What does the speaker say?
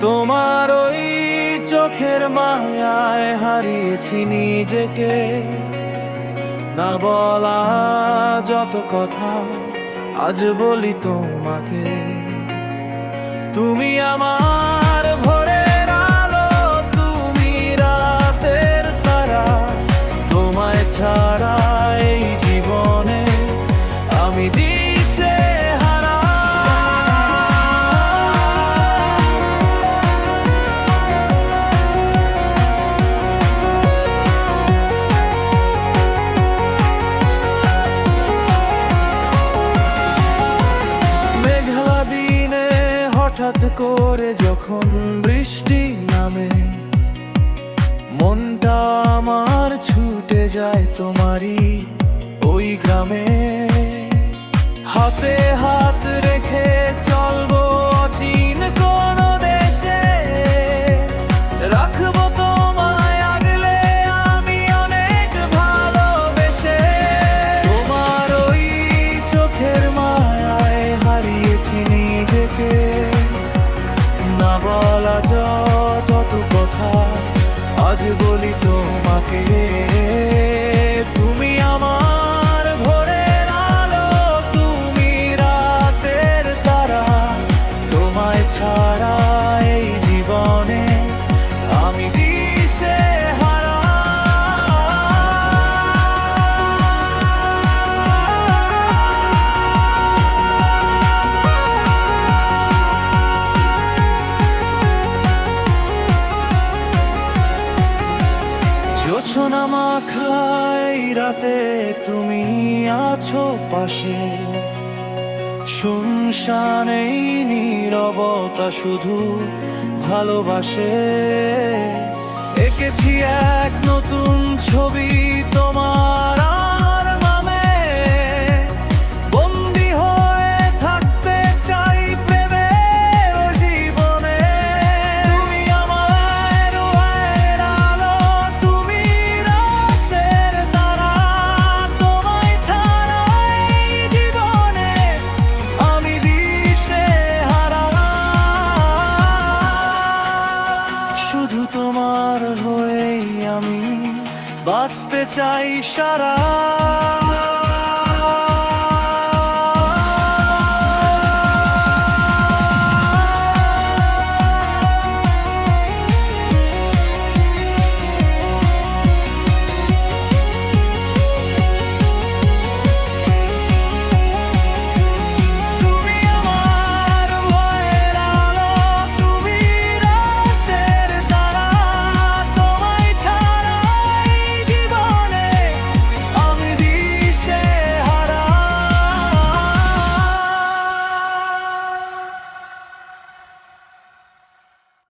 তোমার ওই চোখের মায়ায় হারিয়েছি নিজেকে, না বলা যত কথা আজ বলি তোমাকে। তুমি আমার ভোরের আলো, তুমি রাতের তারা, তোমায় ছাড়া এই জীবনে আমি দিশে হারা। মেঘলা দিনে হঠাৎ করে যখন বৃষ্টি নামে, মনটা আমার ছুটে যায় তোমারই ওই গ্রামে। হাতে হাত রেখে চলবো অচিন কোন দেশে, রাখবো তোমায় আগলে আমি অনেক ভালোবেসে। তোমার ওই চোখের মায়ায় হারিয়েছি নিজেকে, না বলা যত কথা আজ বলি তোমাকে। তুমি আমার ভোরের আলো, তুমি রাতের তারা, তোমায় ছাড়া এই জীবনে আমি দিশে হারা। জোছনা মাখা এই রাতে তুমি আছো পাশে, শুনশান এই নীরবতা শুধু ভালোবাসে। এঁকেছি এক নতুন ছবি তোমার আর নামে, বন্দি হয়ে থাকতে চাই প্রেমের জীবনে। তুমি আমার রোয়ের আলো, তুমি রাতের তারা, তোমায় ছাড়া এই জীবনে আমি দিশে হারা। শুধু তোমার হয়েই আমি বাঁচতে চাই সারা।